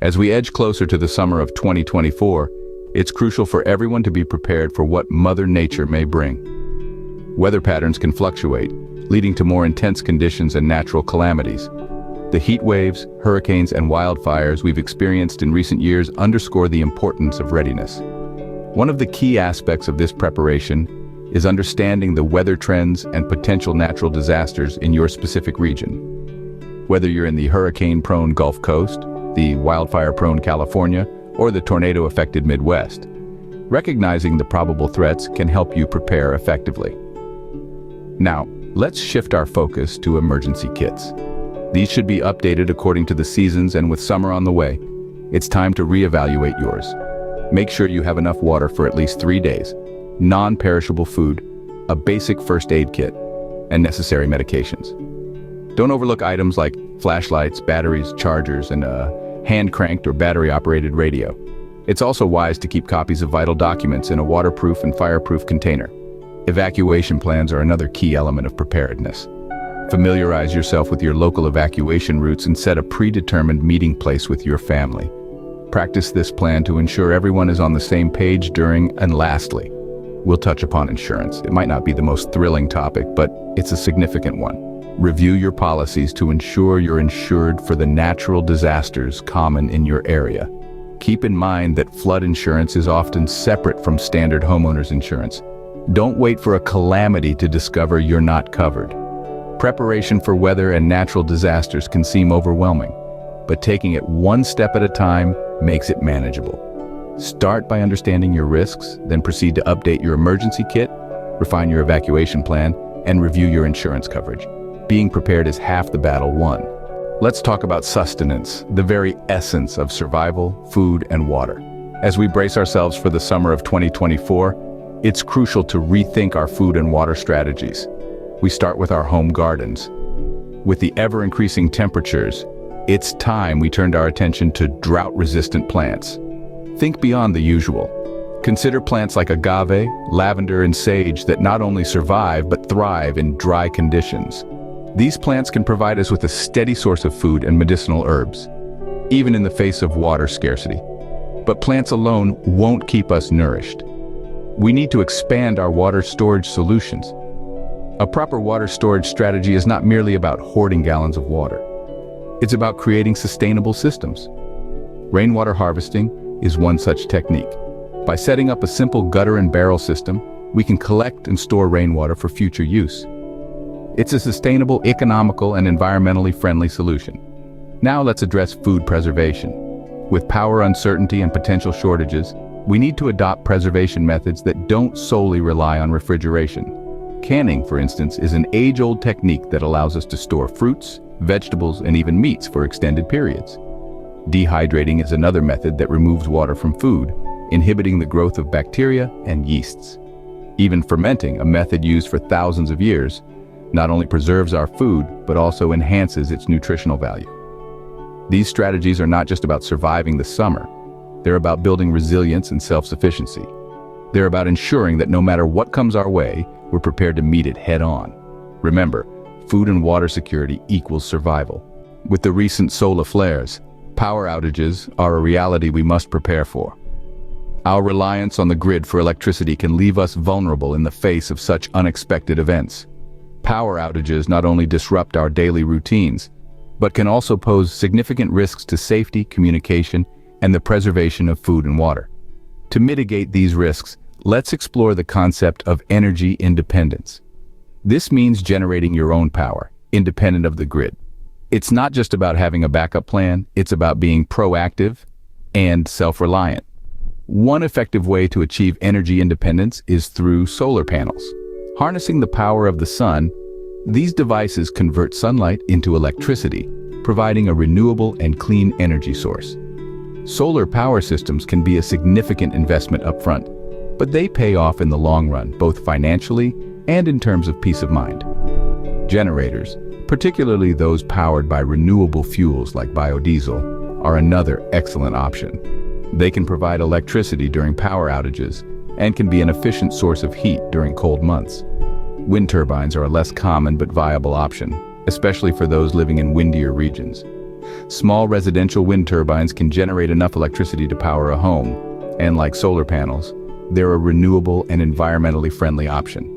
As we edge closer to the summer of 2024, it's crucial for everyone to be prepared for what Mother Nature may bring. Weather patterns can fluctuate, leading to more intense conditions and natural calamities. The heat waves, hurricanes, and wildfires we've experienced in recent years underscore the importance of readiness. One of the key aspects of this preparation is understanding the weather trends and potential natural disasters in your specific region. Whether you're in the hurricane-prone Gulf Coast, the wildfire-prone California, or the tornado-affected Midwest, recognizing the probable threats can help you prepare effectively. Now, let's shift our focus to emergency kits. These should be updated according to the seasons, and with summer on the way, it's time to reevaluate yours. Make sure you have enough water for at least 3 days, non-perishable food, a basic first aid kit, and necessary medications. Don't overlook items like flashlights, batteries, chargers, and a hand-cranked or battery-operated radio. It's also wise to keep copies of vital documents in a waterproof and fireproof container. Evacuation plans are another key element of preparedness. Familiarize yourself with your local evacuation routes and set a predetermined meeting place with your family. Practice this plan to ensure everyone is on the same page during. And lastly, we'll touch upon insurance. It might not be the most thrilling topic, but it's a significant one. Review your policies to ensure you're insured for the natural disasters common in your area. Keep in mind that flood insurance is often separate from standard homeowners insurance. Don't wait for a calamity to discover you're not covered. Preparation for weather and natural disasters can seem overwhelming, but taking it one step at a time makes it manageable. Start by understanding your risks, then proceed to update your emergency kit, refine your evacuation plan, and review your insurance coverage. Being prepared is half the battle won. Let's talk about sustenance, the very essence of survival, food, and water. As we brace ourselves for the summer of 2024, it's crucial to rethink our food and water strategies. We start with our home gardens. With the ever-increasing temperatures, it's time we turned our attention to drought-resistant plants. Think beyond the usual. Consider plants like agave, lavender, and sage that not only survive but thrive in dry conditions. These plants can provide us with a steady source of food and medicinal herbs, even in the face of water scarcity. But plants alone won't keep us nourished. We need to expand our water storage solutions. A proper water storage strategy is not merely about hoarding gallons of water. It's about creating sustainable systems. Rainwater harvesting is one such technique. By setting up a simple gutter and barrel system, we can collect and store rainwater for future use. It's a sustainable, economical, and environmentally friendly solution. Now let's address food preservation. With power uncertainty and potential shortages, we need to adopt preservation methods that don't solely rely on refrigeration. Canning, for instance, is an age-old technique that allows us to store fruits, vegetables, and even meats for extended periods. Dehydrating is another method that removes water from food, inhibiting the growth of bacteria and yeasts. Even fermenting, a method used for thousands of years, not only preserves our food, but also enhances its nutritional value. These strategies are not just about surviving the summer. They're about building resilience and self-sufficiency. They're about ensuring that no matter what comes our way, we're prepared to meet it head-on. Remember, food and water security equals survival. With the recent solar flares, power outages are a reality we must prepare for. Our reliance on the grid for electricity can leave us vulnerable in the face of such unexpected events. Power outages not only disrupt our daily routines, but can also pose significant risks to safety, communication, and the preservation of food and water. To mitigate these risks, let's explore the concept of energy independence. This means generating your own power, independent of the grid. It's not just about having a backup plan, it's about being proactive and self-reliant. One effective way to achieve energy independence is through solar panels. Harnessing the power of the sun, these devices convert sunlight into electricity, providing a renewable and clean energy source. Solar power systems can be a significant investment upfront, but they pay off in the long run, both financially and in terms of peace of mind. Generators, particularly those powered by renewable fuels like biodiesel, are another excellent option. They can provide electricity during power outages and can be an efficient source of heat during cold months. Wind turbines are a less common but viable option, especially for those living in windier regions. Small residential wind turbines can generate enough electricity to power a home, and like solar panels, they're a renewable and environmentally friendly option.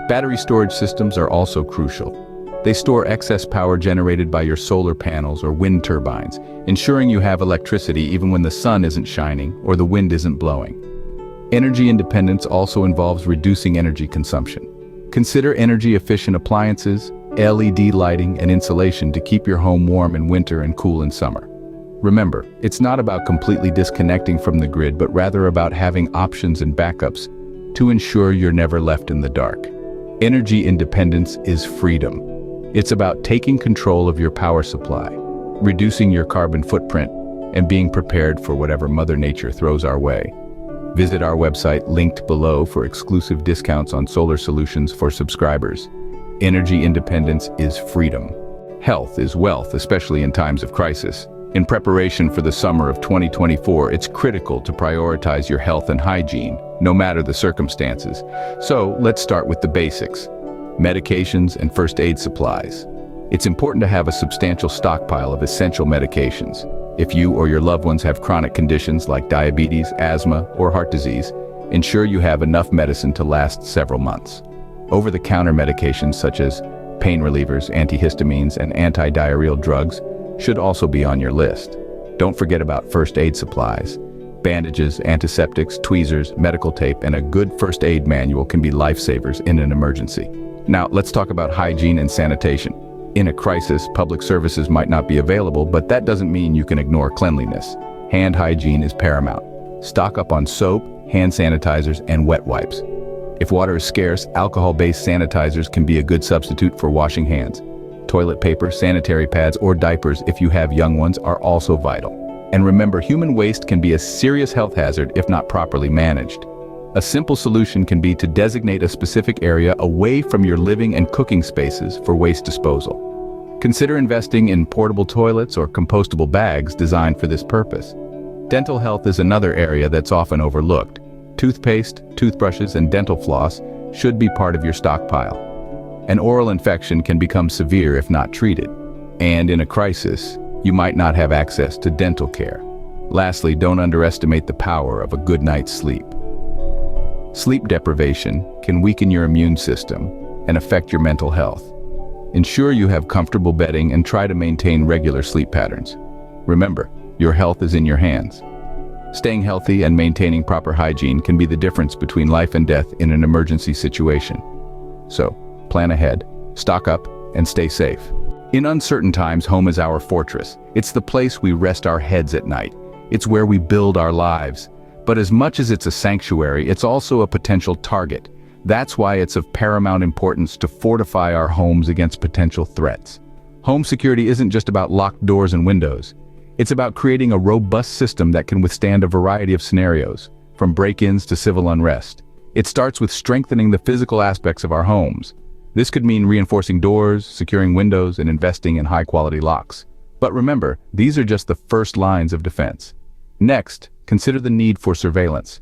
Battery storage systems are also crucial. They store excess power generated by your solar panels or wind turbines, ensuring you have electricity even when the sun isn't shining or the wind isn't blowing. Energy independence also involves reducing energy consumption. Consider energy-efficient appliances, LED lighting, and insulation to keep your home warm in winter and cool in summer. Remember, it's not about completely disconnecting from the grid, but rather about having options and backups to ensure you're never left in the dark. Energy independence is freedom. It's about taking control of your power supply, reducing your carbon footprint, and being prepared for whatever Mother Nature throws our way. Visit our website linked below for exclusive discounts on solar solutions for subscribers. Energy independence is freedom. Health is wealth, especially in times of crisis. In preparation for the summer of 2024, it's critical to prioritize your health and hygiene, no matter the circumstances. So, let's start with the basics. Medications and first aid supplies. It's important to have a substantial stockpile of essential medications. If you or your loved ones have chronic conditions like diabetes, asthma, or heart disease, ensure you have enough medicine to last several months. Over-the-counter medications such as pain relievers, antihistamines, and anti-diarrheal drugs should also be on your list. Don't forget about first aid supplies. Bandages, antiseptics, tweezers, medical tape, and a good first aid manual can be lifesavers in an emergency. Now, let's talk about hygiene and sanitation. In a crisis, public services might not be available, but that doesn't mean you can ignore cleanliness. Hand hygiene is paramount. Stock up on soap, hand sanitizers, and wet wipes. If water is scarce, alcohol-based sanitizers can be a good substitute for washing hands. Toilet paper, sanitary pads, or diapers, if you have young ones, are also vital. And remember, human waste can be a serious health hazard if not properly managed. A simple solution can be to designate a specific area away from your living and cooking spaces for waste disposal. Consider investing in portable toilets or compostable bags designed for this purpose. Dental health is another area that's often overlooked. Toothpaste, toothbrushes, and dental floss should be part of your stockpile. An oral infection can become severe if not treated. And in a crisis, you might not have access to dental care. Lastly, don't underestimate the power of a good night's sleep. Sleep deprivation can weaken your immune system and affect your mental health. Ensure you have comfortable bedding and try to maintain regular sleep patterns. Remember, your health is in your hands. Staying healthy and maintaining proper hygiene can be the difference between life and death in an emergency situation. So, plan ahead, stock up, and stay safe. In uncertain times, home is our fortress. It's the place we rest our heads at night. It's where we build our lives. But as much as it's a sanctuary, it's also a potential target. That's why it's of paramount importance to fortify our homes against potential threats. Home security isn't just about locked doors and windows. It's about creating a robust system that can withstand a variety of scenarios, from break-ins to civil unrest. It starts with strengthening the physical aspects of our homes. This could mean reinforcing doors, securing windows, and investing in high-quality locks. But remember, these are just the first lines of defense. Next, consider the need for surveillance.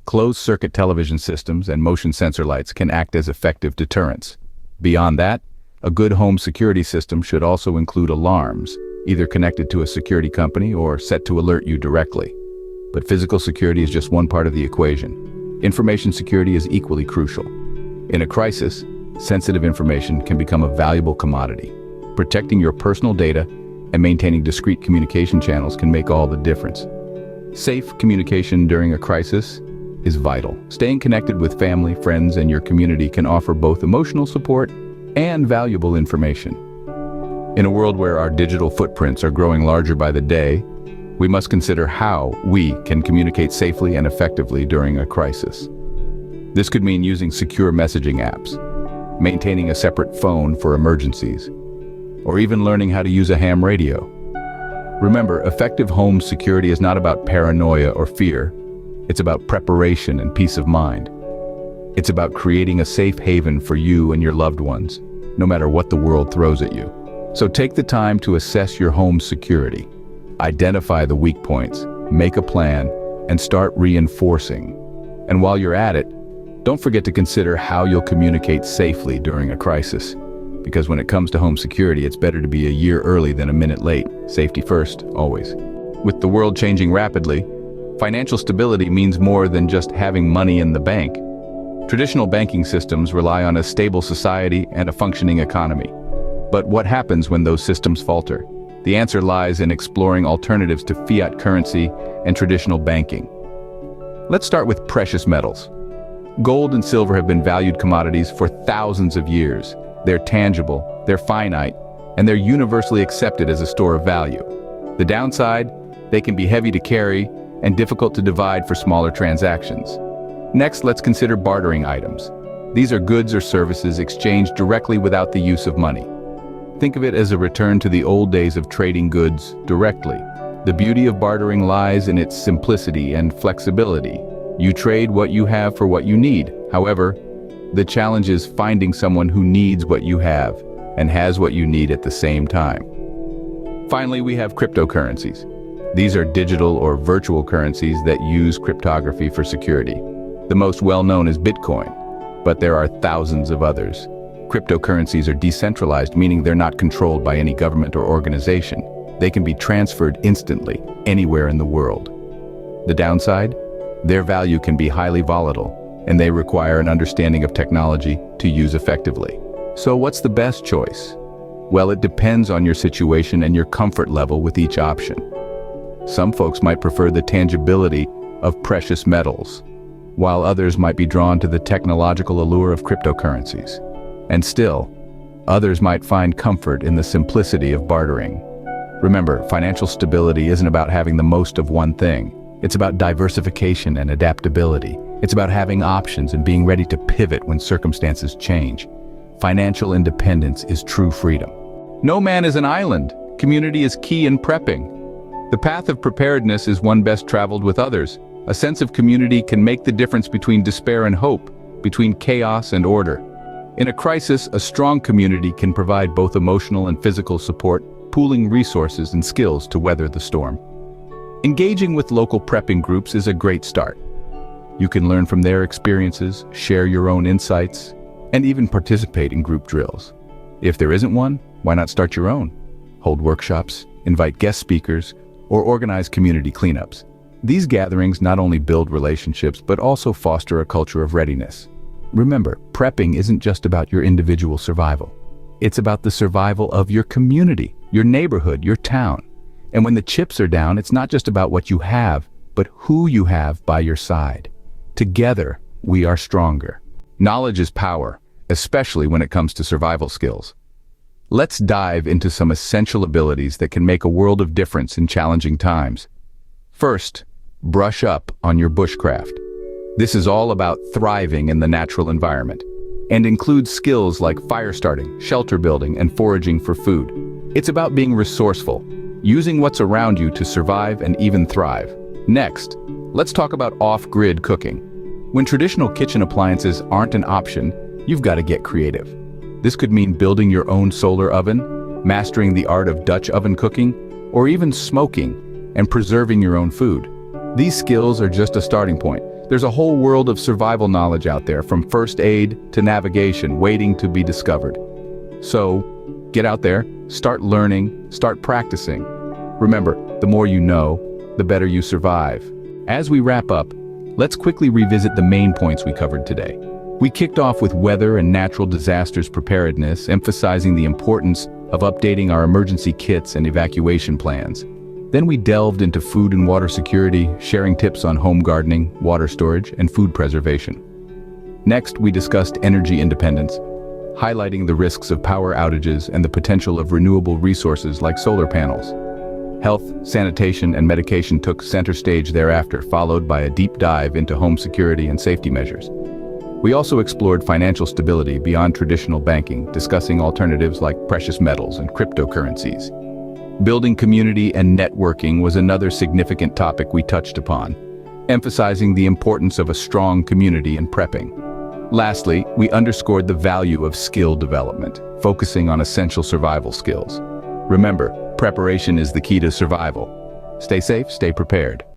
Closed-circuit television systems and motion sensor lights can act as effective deterrents. Beyond that, a good home security system should also include alarms, either connected to a security company or set to alert you directly. But physical security is just one part of the equation. Information security is equally crucial. In a crisis, sensitive information can become a valuable commodity. Protecting your personal data and maintaining discreet communication channels can make all the difference. Safe communication during a crisis is vital. Staying connected with family, friends, and your community can offer both emotional support and valuable information. In a world where our digital footprints are growing larger by the day, we must consider how we can communicate safely and effectively during a crisis. This could mean using secure messaging apps, maintaining a separate phone for emergencies, or even learning how to use a ham radio. Remember, effective home security is not about paranoia or fear. It's about preparation and peace of mind. It's about creating a safe haven for you and your loved ones, no matter what the world throws at you. So take the time to assess your home security. Identify the weak points, make a plan, and start reinforcing. And while you're at it, don't forget to consider how you'll communicate safely during a crisis. because when it comes to home security, it's better to be a year early than a minute late. Safety first, always. With the world changing rapidly, financial stability means more than just having money in the bank. Traditional banking systems rely on a stable society and a functioning economy. But what happens when those systems falter? The answer lies in exploring alternatives to fiat currency and traditional banking. Let's start with precious metals. Gold and silver have been valued commodities for thousands of years. They're tangible, they're finite, and they're universally accepted as a store of value. The downside, they can be heavy to carry and difficult to divide for smaller transactions. Next, let's consider bartering items. These are goods or services exchanged directly without the use of money. Think of it as a return to the old days of trading goods directly. The beauty of bartering lies in its simplicity and flexibility. You trade what you have for what you need. However, the challenge is finding someone who needs what you have and has what you need at the same time. Finally, we have cryptocurrencies. These are digital or virtual currencies that use cryptography for security. The most well-known is Bitcoin, but there are thousands of others. Cryptocurrencies are decentralized, meaning they're not controlled by any government or organization. They can be transferred instantly, anywhere in the world. The downside? Their value can be highly volatile, and they require an understanding of technology to use effectively. So what's the best choice? Well, it depends on your situation and your comfort level with each option. Some folks might prefer the tangibility of precious metals, while others might be drawn to the technological allure of cryptocurrencies. And still, others might find comfort in the simplicity of bartering. Remember, financial stability isn't about having the most of one thing. It's about diversification and adaptability. It's about having options and being ready to pivot when circumstances change. Financial independence is true freedom. No man is an island. Community is key in prepping. The path of preparedness is one best traveled with others. A sense of community can make the difference between despair and hope, between chaos and order. In a crisis, a strong community can provide both emotional and physical support, pooling resources and skills to weather the storm. Engaging with local prepping groups is a great start. You can learn from their experiences, share your own insights, and even participate in group drills. If there isn't one, why not start your own? Hold workshops, invite guest speakers, or organize community cleanups. These gatherings not only build relationships, but also foster a culture of readiness. Remember, prepping isn't just about your individual survival. It's about the survival of your community, your neighborhood, your town. And when the chips are down, it's not just about what you have, but who you have by your side. Together, we are stronger. Knowledge is power, especially when it comes to survival skills. Let's dive into some essential abilities that can make a world of difference in challenging times. First, brush up on your bushcraft. This is all about thriving in the natural environment and includes skills like fire starting, shelter building, and foraging for food. It's about being resourceful, using what's around you to survive and even thrive. Next, let's talk about off-grid cooking. When traditional kitchen appliances aren't an option, you've got to get creative. This could mean building your own solar oven, mastering the art of Dutch oven cooking, or even smoking and preserving your own food. These skills are just a starting point. There's a whole world of survival knowledge out there, from first aid to navigation, waiting to be discovered. So, get out there, start learning, start practicing. Remember, the more you know, the better you survive. As we wrap up, let's quickly revisit the main points we covered today. We kicked off with weather and natural disasters preparedness, emphasizing the importance of updating our emergency kits and evacuation plans. Then we delved into food and water security, sharing tips on home gardening, water storage, and food preservation. Next, we discussed energy independence, highlighting the risks of power outages and the potential of renewable resources like solar panels. Health, sanitation, and medication took center stage thereafter, followed by a deep dive into home security and safety measures. We also explored financial stability beyond traditional banking, discussing alternatives like precious metals and cryptocurrencies. Building community and networking was another significant topic we touched upon, emphasizing the importance of a strong community in prepping. Lastly, we underscored the value of skill development, focusing on essential survival skills. Remember, preparation is the key to survival. Stay safe, stay prepared.